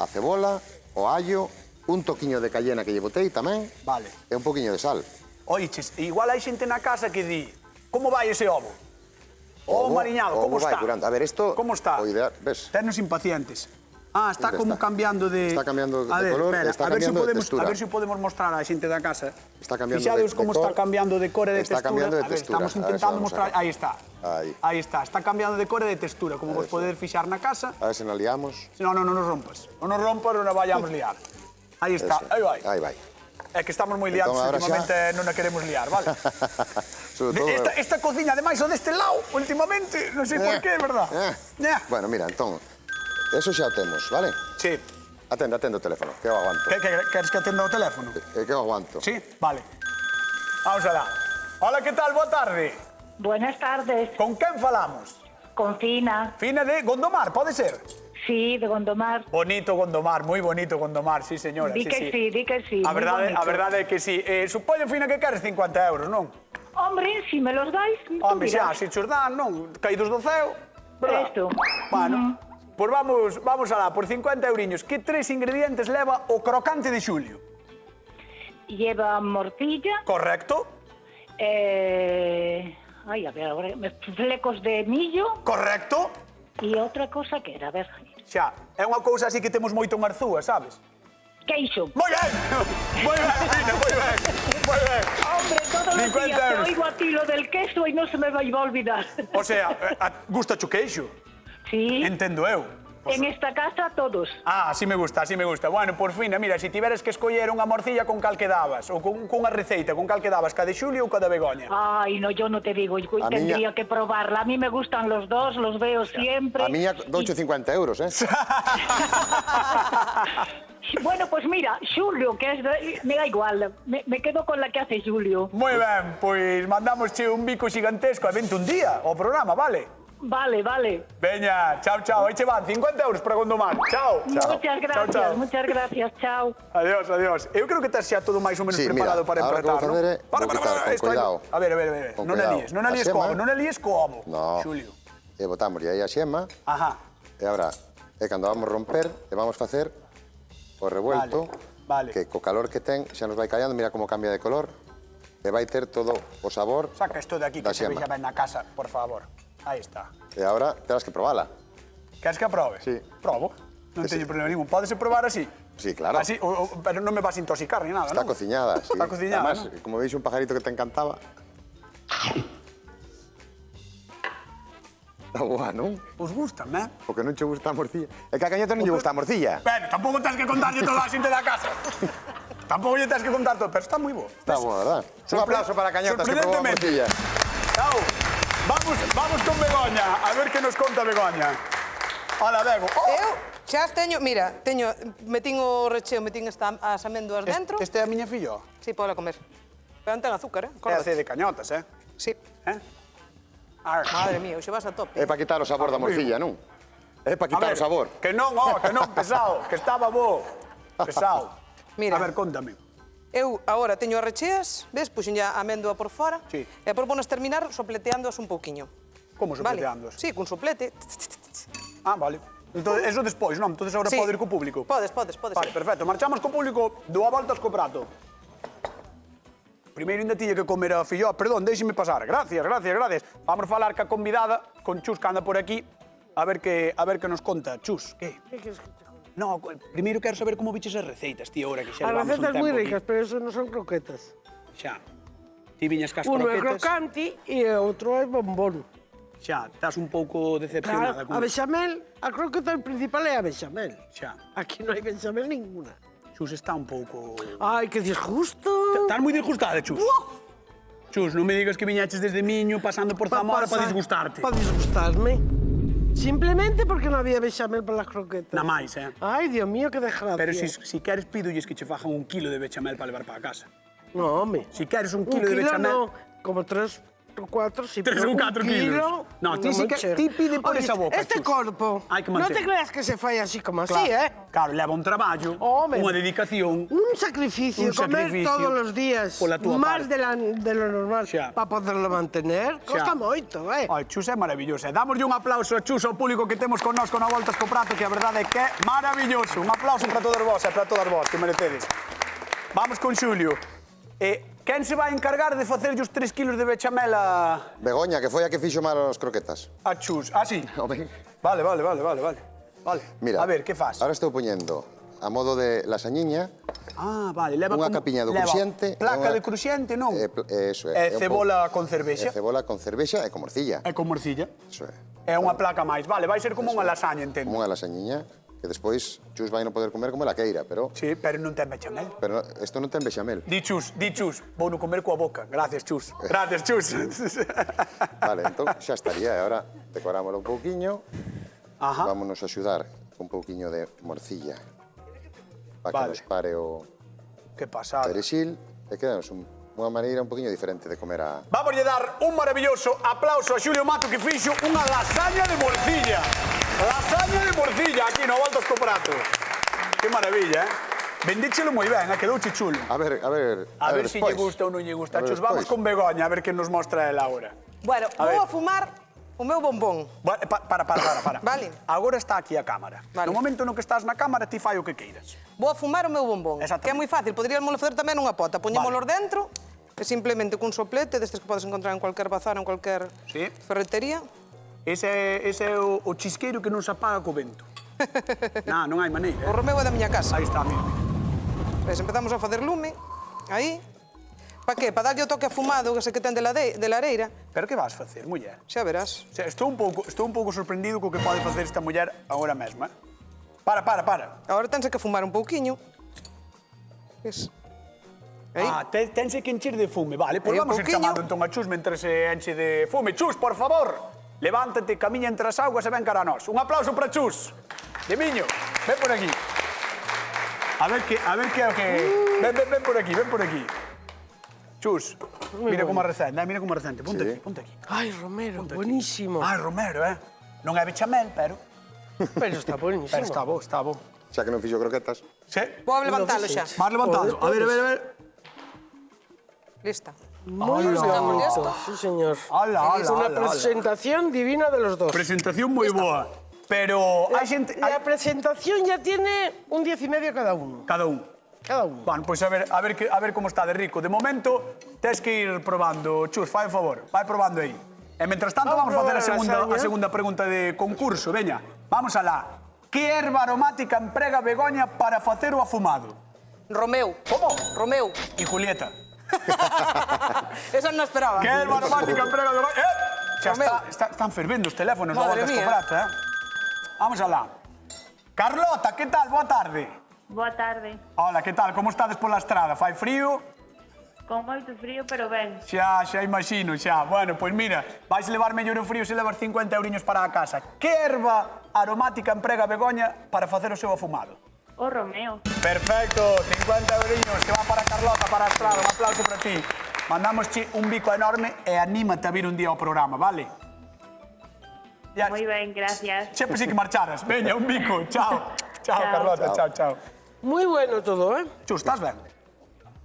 Speaker 3: a cebola, o allo, un toquiño de cayena que lle botei tamén,
Speaker 1: Vale.
Speaker 3: e un poquinho de sal.
Speaker 1: Oiches, igual hai xente na casa que di, como vai ese ovo? Ovo mariñado, como
Speaker 3: vai
Speaker 1: está?
Speaker 3: curando. A ver, esto...
Speaker 1: Como está?
Speaker 3: O ideal, ves?
Speaker 1: Ternos impacientes. Ah, está
Speaker 3: Onde
Speaker 1: como
Speaker 3: está?
Speaker 1: cambiando de...
Speaker 3: Está cambiando de
Speaker 1: A ver,
Speaker 3: color,
Speaker 1: espera,
Speaker 3: está
Speaker 1: a ver
Speaker 3: cambiando de textura.
Speaker 1: A ver se podemos mostrar á xente da casa.
Speaker 3: Está cambiando
Speaker 1: Fixadeos
Speaker 3: de
Speaker 1: como
Speaker 3: cor.
Speaker 1: está cambiando de cor e de
Speaker 3: Está
Speaker 1: textura.
Speaker 3: cambiando de
Speaker 1: A ver,
Speaker 3: textura.
Speaker 1: estamos
Speaker 3: A ver,
Speaker 1: intentando
Speaker 3: vamos a
Speaker 1: mostrar...
Speaker 3: ver.
Speaker 1: Aí está.
Speaker 3: Aí.
Speaker 1: Aí está. Está cambiando de cor e de textura, como vos
Speaker 3: Eso.
Speaker 1: poder fixar na casa.
Speaker 3: A ver se nos liamos.
Speaker 1: No, non nos rompas. Non nos rompas, non nos vayamos liar. Aí está,
Speaker 3: Eso.
Speaker 1: aí vai.
Speaker 3: Aí vai.
Speaker 1: É que estamos moi liados
Speaker 3: Entón, ahora
Speaker 1: últimamente, non a queremos liar, vale?
Speaker 3: Sobre todo...
Speaker 1: Esta cociña, ademais, o deste lado, últimamente, non sei por qué, verdad?
Speaker 3: Bueno, mira, entón, eso xa o temos, vale?
Speaker 1: Sí.
Speaker 3: Atende o teléfono, que eu aguanto.
Speaker 1: Queres que atenda o teléfono?
Speaker 3: Que eu aguanto.
Speaker 1: Sí, vale. Vamos alá. Hola, que tal? Boa tarde.
Speaker 5: Buenas tardes.
Speaker 1: Con quen falamos?
Speaker 5: Con Fina.
Speaker 1: Fina de Gondomar, pode ser?
Speaker 5: Sí, de Gondomar.
Speaker 1: Bonito Gondomar, moi bonito Gondomar, sí, señora.
Speaker 5: Di que sí, di que sí.
Speaker 1: A
Speaker 5: muy
Speaker 1: verdade é
Speaker 5: bonito.
Speaker 1: que sí. Supoño, Fina, que queres 50 euros, non?
Speaker 5: Hombre, si me los dais, tú
Speaker 1: Hombre, xa,
Speaker 5: dirás.
Speaker 1: se chos dan, non? Caídos do ceo, verdad?
Speaker 5: Esto.
Speaker 1: Bueno, pois vamos alá, por 50 euriños. Que 3 ingredientes leva o crocante de Xulio?
Speaker 5: Lleva morcilla,
Speaker 1: Correcto,
Speaker 5: ay, a ver, ahora, flecos de millo
Speaker 1: correcto.
Speaker 5: y otra cosa que era, a ver,
Speaker 1: Xa, é unha cousa así que temos moito en Arzúa, sabes?
Speaker 5: queixo.
Speaker 1: Moi ben, Fina, moi ben, moi ben.
Speaker 5: Hombre, todos los
Speaker 1: 50
Speaker 5: días te
Speaker 1: euros.
Speaker 5: oigo a ti lo del queso y no se me va a olvidar.
Speaker 1: O sea, gusta o queixo?
Speaker 5: Sí,
Speaker 1: Entendo eu.
Speaker 5: en esta casa todos.
Speaker 1: Ah, así me gusta, así me gusta. Bueno, por Fina, mira, se tiveres que escoller unha morcilla con cal que dabas, ou cunha receita, con cal que dabas, ca de Xulio ou ca de Begoña?
Speaker 5: Ay, no, yo no te digo,
Speaker 3: A
Speaker 5: tendría
Speaker 3: miña-
Speaker 5: que probarla. A mí me gustan los dos, los veo siempre.
Speaker 3: A miña doucho 50 euros,
Speaker 5: Bueno, pues mira, Xulio, que es me da igual, me quedo con la que hace Xulio.
Speaker 1: Moi ben, pois mandamos un bico xigantesco e vente un día ao programa, vale?
Speaker 5: Vale, vale.
Speaker 1: Veña, chao, chao. Aí che van 50 euros para Gondomar. Chao.
Speaker 5: Muchas gracias,
Speaker 1: Chao, chao.
Speaker 5: muchas gracias, chao.
Speaker 1: Adiós, adiós. Eu creo que estás xa todo máis ou menos
Speaker 3: Sí,
Speaker 1: preparado
Speaker 3: mira,
Speaker 1: para
Speaker 3: ahora
Speaker 1: empretar,
Speaker 3: que vou facer é,
Speaker 1: Para,
Speaker 3: vou quitar, con
Speaker 1: isto hai-
Speaker 3: cuidado.
Speaker 1: A ver.
Speaker 3: Con
Speaker 1: Non
Speaker 3: cuidado.
Speaker 1: alíes, non alíes
Speaker 3: A
Speaker 1: co
Speaker 3: xema.
Speaker 1: ovo, non alíes co ovo.
Speaker 3: No.
Speaker 1: Xulio.
Speaker 3: E botamos aí a xema,
Speaker 1: Ajá.
Speaker 3: e agora, cando vamos romper, e vamos facer o revuelto,
Speaker 1: Vale.
Speaker 3: que co calor que ten, xa nos vai callando, mira como cambia de color, e vai ter todo o sabor
Speaker 1: Saca isto de aquí que
Speaker 3: da
Speaker 1: se
Speaker 3: xema.
Speaker 1: vexa ben na casa, por favor. Aí está.
Speaker 3: E agora terás que probala.
Speaker 1: Queres que a probe?
Speaker 3: Sí.
Speaker 1: Probo. Non teño problema ningún. Pódese probar así.
Speaker 3: Sí, claro.
Speaker 1: Así, pero non me vas a intoxicar ni nada,
Speaker 3: Está
Speaker 1: non?
Speaker 3: cociñada, sí.
Speaker 1: Está cociñada,
Speaker 3: Además,
Speaker 1: ¿no?
Speaker 3: como veis un pajarito que te encantaba. Está boa, non?
Speaker 1: Os gustan, eh?
Speaker 3: Porque non che gusta a morcilla. É que a cañeta non lle gusta a morcilla.
Speaker 1: Bueno, tampouco tens que contarlle toda a xente da casa. Tampouco lle tens que contar todo, pero está moi bo.
Speaker 3: Está boa, verdad? Un aplauso para a cañotas que probou a morcilla.
Speaker 1: Chao. Vamos con Begoña, a ver que nos conta Begoña. Hola, Bego. Oh,
Speaker 2: Eu xa as teño, mira, metín o recheo, metín as amendoas dentro.
Speaker 1: Este é a miña fillo.
Speaker 2: Sí, podela comer. Pero non ten azúcar,
Speaker 1: É
Speaker 2: eh? Acórdate.
Speaker 1: de cañotas, eh?
Speaker 2: Sí.
Speaker 1: Ar.
Speaker 2: Madre mía, hoxe vas a tope.
Speaker 3: É para quitar o sabor da morcilla, non? É para
Speaker 1: A
Speaker 3: quitar
Speaker 1: ver,
Speaker 3: o sabor.
Speaker 1: que non, pesado, que estaba bo. Pesado.
Speaker 2: Mira.
Speaker 1: A ver, contame.
Speaker 2: Eu agora teño as recheas, ves, puxen ya a amendoa por fora.
Speaker 1: Sí.
Speaker 2: E por ponos terminar sopleteándoas un pouquiño.
Speaker 1: Como
Speaker 2: Vale?
Speaker 1: sopleteándoas?
Speaker 2: Sí, cun soplete.
Speaker 1: Ah, vale. Entonces, eso despois, non? Entonces agora
Speaker 2: Sí.
Speaker 1: podo ir co público.
Speaker 2: Podes.
Speaker 1: Vale, perfecto. Marchamos co público, dúa voltas co prato. Primeiro ainda tiña que comer a filloa. Perdón, déixeme pasar. Gracias. Vamos falar ca convidada, con Chus, que anda por aquí, a ver que nos conta. Chus, que? No, primeiro quero saber como biches as receitas, tío, ahora que xa
Speaker 4: As
Speaker 1: levamos un
Speaker 4: recetas
Speaker 1: tempo
Speaker 4: moi
Speaker 1: aquí.
Speaker 4: ricas, pero eso non son croquetas.
Speaker 1: Xa. Ti viñas cas
Speaker 4: Uno é
Speaker 1: croquetas.
Speaker 4: crocante e o outro é bombón.
Speaker 1: Xa, estás un pouco decepcionada.
Speaker 4: Claro, a bechamel, a croqueta principal é a bechamel.
Speaker 1: Xa.
Speaker 4: Aquí non hai bechamel ninguna.
Speaker 1: Chus está un pouco...
Speaker 4: Ai, que disgusto.
Speaker 1: Estás moi disgustada, Chus. Chus, non me digas que viñaches desde Miño pasando por Zamora para disgustarte.
Speaker 4: Para disgustarme. Simplemente porque non había bechamel para las croquetas.
Speaker 1: Na máis, eh?
Speaker 4: Ai, Dios mío, que desgracia.
Speaker 1: Pero si queres pídolles que che fajan 1 kilo de bechamel para levar para casa.
Speaker 4: No, home.
Speaker 1: Si queres 1
Speaker 4: Un
Speaker 1: kilo de bechamel...
Speaker 4: no, como 3 4, sí,
Speaker 1: 3 ou 4 kilos. No, ti sí que ti pide por esa boca,
Speaker 4: Este
Speaker 1: Chus.
Speaker 4: corpo,
Speaker 1: Hai que
Speaker 4: non
Speaker 1: manter.
Speaker 4: te creas que se fai así como así,
Speaker 1: Claro, leva un traballo,
Speaker 4: Home.
Speaker 1: unha dedicación.
Speaker 4: Un sacrificio,
Speaker 1: Un
Speaker 4: comer
Speaker 1: sacrificio
Speaker 4: todos los días,
Speaker 1: pola túa
Speaker 4: máis
Speaker 1: parte.
Speaker 4: de lo normal,
Speaker 1: Xa.
Speaker 4: para poderlo mantener, costa moito,
Speaker 1: Ai, Chus é maravilloso. Dámoslle un aplauso a Chus, ao público que temos con nós con a Voltas co Prato, que a verdade é que é maravilloso. Un aplauso para todos vos e para todas vos, que merecedes. Vamos con Xulio. Quen se vai encargar de facerlle os 3 kilos de bechamel a
Speaker 3: Begoña, que foi a que fixo mal os croquetas.
Speaker 1: Chus? Ah, sí?
Speaker 3: Home.
Speaker 1: Vale.
Speaker 3: Mira,
Speaker 1: A ver, que faz?
Speaker 3: ahora estou poñendo a modo de lasañiña,
Speaker 1: Ah, vale, leva
Speaker 3: unha
Speaker 1: como-
Speaker 3: capiña do
Speaker 1: leva
Speaker 3: cruxiente.
Speaker 1: Placa
Speaker 3: unha-
Speaker 1: de cruxiente, non?
Speaker 3: Eso é.
Speaker 1: E cebola con cervexa.
Speaker 3: Cebola con cervexa e con morcilla.
Speaker 1: E con morcilla.
Speaker 3: Eso é.
Speaker 1: É unha placa máis. Vale, vai ser como unha lasaña, entendo.
Speaker 3: Como unha lasañiña, que despois Chus vai non poder comer como ela queira, pero
Speaker 1: Sí, pero non ten bechamel.
Speaker 3: isto non ten bechamel.
Speaker 1: Di Chus, vou non comer coa boca. Gracias, Chus. Gracias, Chus.
Speaker 3: Vale, entón xa estaría. E agora decorámoslo un pouquiño.
Speaker 1: Ajá.
Speaker 3: Vámonos a axudar con un pouquiño de morcilla. Para que
Speaker 1: Vale.
Speaker 3: nos pare o
Speaker 1: Que pasada.
Speaker 3: perexil. E quedamos unha maneira un poquinho diferente de comer a...
Speaker 1: Vamos a dar un maravilloso aplauso a Xulio Mato que fixo unha lasaña de morcilla. Lasaña de morcilla aquí no Voltas co Prato. Que maravilla, Vendíchelo moi ben, quedouche chulo.
Speaker 3: A ver
Speaker 1: Se lle gusta ou non lle gusta.
Speaker 3: A ver
Speaker 1: Chus, vamos
Speaker 3: despois.
Speaker 1: con Begoña, a ver que nos mostra ela agora.
Speaker 2: Bueno,
Speaker 1: ver.
Speaker 2: vou a fumar o meu bombón.
Speaker 1: Para.
Speaker 2: Vale.
Speaker 1: Agora está aquí a cámara.
Speaker 2: Vale.
Speaker 1: No momento no que estás na cámara, ti fai o que queiras.
Speaker 2: Vou a fumar o meu bombón,
Speaker 1: Exactamente.
Speaker 2: que é moi fácil. Poderíamos facer tamén nunha pota. Poñémolos
Speaker 1: Vale.
Speaker 2: dentro, e simplemente cun soplete, destes que podes encontrar en cualquier bazar, en cualquier
Speaker 1: Sí.
Speaker 2: ferretería.
Speaker 1: Ese é o chisqueiro que non se apaga co vento. Non hai maneira.
Speaker 2: O romeu é da miña casa.
Speaker 1: Aí está, mira.
Speaker 2: Ves, empezamos a facer lume, aí. Pa que? Pa darlle o toque afumado que se que ten de lareira.
Speaker 1: Pero que vas facer, muller?
Speaker 2: Xa verás.
Speaker 1: O sea, estou un pouco sorprendido co que pode facer esta muller agora mesmo, Para.
Speaker 2: Agora tense que fumar un pouquiño. Ves? Aí.
Speaker 1: Tense que encher de fume. Vale, pois
Speaker 2: Aí un
Speaker 1: vamos ir
Speaker 2: pouquiño.
Speaker 1: chamando entón a Chus mentre se enche de fume. Chus, por favor, levántate, camiña entre as augas e ven cara a nós. Un aplauso para Chus. De miño, ven por aquí. A ver que é o que... Ven por aquí. Chus, mira como recende, mira como recende. Ponte aquí.
Speaker 4: Ay, Romero, buenísimo.
Speaker 1: Ah, Romero, Non é bechamel, pero...
Speaker 4: Pero está buenísimo.
Speaker 1: Pero está bo.
Speaker 3: Xa que non fixo croquetas.
Speaker 1: Sí.
Speaker 2: Vou a levantalo xa.
Speaker 1: Vas levantando. A ver.
Speaker 2: Lista.
Speaker 4: Muy
Speaker 1: Hola.
Speaker 4: bonito. Sí, señor.
Speaker 1: Hola.
Speaker 4: Es una presentación divina de los dos.
Speaker 1: Presentación moi boa. Pero hai xente...
Speaker 4: La presentación ya tiene un 10,5 cada uno.
Speaker 1: Cada un.
Speaker 4: Cada uno.
Speaker 1: Bueno, pois a ver como está de rico. De momento, tes que ir probando. Chus, fai o favor, vai probando aí. E mentras tanto vamos
Speaker 4: Vamos
Speaker 1: facer a
Speaker 4: probar a lasaña.
Speaker 1: segunda pregunta de concurso. Veña, vamos alá. Que erva aromática emprega Begoña para facer o afumado?
Speaker 2: Romeu.
Speaker 1: Como?
Speaker 2: Romeu.
Speaker 1: E Julieta.
Speaker 2: Esa non esperaba.
Speaker 1: Que erva aromática emprega Begoña? Xa
Speaker 2: Romeu.
Speaker 1: están fervendo os teléfonos do
Speaker 2: Madre
Speaker 1: Voltas co
Speaker 2: mía.
Speaker 1: Prato, Vamos alá. Carlota, que tal? Boa tarde.
Speaker 5: Boa tarde.
Speaker 1: Hola, que tal? Como estades pola estrada? Fai frío?
Speaker 5: Con moito frío, pero ben.
Speaker 1: Xa imagino, xa. Bueno, pois mira, vais levar mellor o frío se levas 50 euriños para a casa. Que erva aromática emprega Begoña para facer o seu afumado?
Speaker 5: O Romeo.
Speaker 1: Perfecto, 50 euriños que va para Carlota, para a estrada. Un aplauso para ti. Mandamosche un bico enorme e anímate a vir un día ao programa, vale? Ya,
Speaker 5: Moi ben, gracias.
Speaker 1: sempre sí que marcharas. Veña, un bico. Chao. Chao,
Speaker 5: Chao.
Speaker 1: Carlota. Chao.
Speaker 4: Muy bueno todo, ¿eh?
Speaker 1: Chus, estás ben?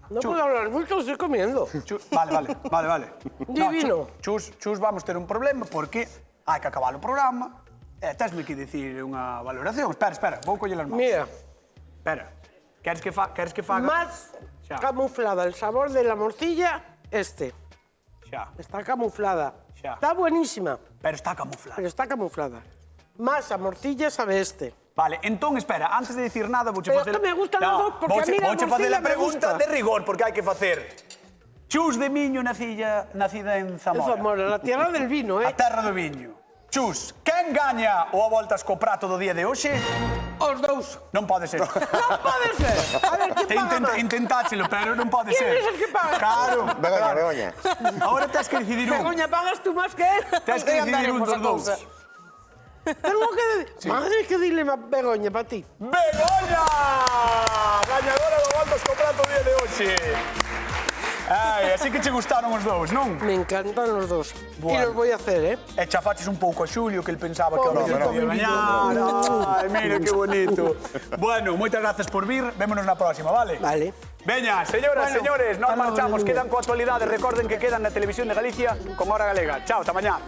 Speaker 4: No puedo hablar mucho, estoy comiendo.
Speaker 1: Chus, vale.
Speaker 4: Divino.
Speaker 1: Chus, vamos ter un problema porque hai que acabar o programa e tesme que dicir unha valoración. Espera, vou coller as mãos.
Speaker 4: Mira,
Speaker 1: Espera, queres que faga?
Speaker 4: más
Speaker 1: Xa.
Speaker 4: camuflada el sabor de la morcilla,
Speaker 1: Xa,
Speaker 4: Está camuflada.
Speaker 1: Ya.
Speaker 4: Está buenísima,
Speaker 1: pero está camuflado.
Speaker 4: pero está camuflada. Más a morcilla sabe este.
Speaker 1: Vale, entón, espera, antes de dicir nada, vouche
Speaker 4: Pero
Speaker 1: facer...
Speaker 4: es que me gustan los dos, porque a mí la
Speaker 1: vouche facer
Speaker 4: morcilla
Speaker 1: a
Speaker 4: me
Speaker 1: pregunta
Speaker 4: gusta.
Speaker 1: de rigor, porque hai que facer. Chus de Miño nacida en
Speaker 4: En
Speaker 1: Zamora.
Speaker 4: Zamora, la tierra del vino,
Speaker 1: A
Speaker 4: ¿eh?
Speaker 1: terra do viño. Chus, quen gaña o a voltas co prato do día de hoxe?
Speaker 4: Os dous.
Speaker 1: Non pode ser.
Speaker 4: No puede ser. A ver, ¿quién paga más?
Speaker 1: Intentáchelo, pero non pode
Speaker 4: ¿Quién
Speaker 1: ser.
Speaker 4: es el que paga?
Speaker 1: Claro.
Speaker 3: Begoña.
Speaker 1: Ahora tens que decidir un.
Speaker 4: Begoña, ¿pagas tú más que él?
Speaker 1: Tens que
Speaker 2: Aí
Speaker 1: decidir un
Speaker 2: andaremos
Speaker 1: dos
Speaker 2: a
Speaker 1: dous.
Speaker 2: cousa.
Speaker 4: Tengo que decir... Madre, que dile a Begoña para ti.
Speaker 1: Begoña! Gañadora do voltas co prato do día de hoxe. Ai, así que che gustaron os dous, non?
Speaker 4: Me encantan los dos.
Speaker 1: Bueno.
Speaker 4: Y los voy a hacer, ¿eh?
Speaker 1: E chafaches un pouco a Xulio, que el pensaba que
Speaker 4: Pobrecito,
Speaker 1: ao mellor
Speaker 4: mi
Speaker 1: gañar. Ai, mira que bonito. Bueno, moitas gracias por vir. Vémonos na próxima, vale?
Speaker 4: Vale.
Speaker 1: Veña, señoras,
Speaker 4: Bueno,
Speaker 1: señores, nos
Speaker 4: hasta logo,
Speaker 1: marchamos.
Speaker 4: Domingo.
Speaker 1: Quedan coa actualidade. Recorden que quedan na Televisión de Galicia con Hora Galega. Chao, ata mañá.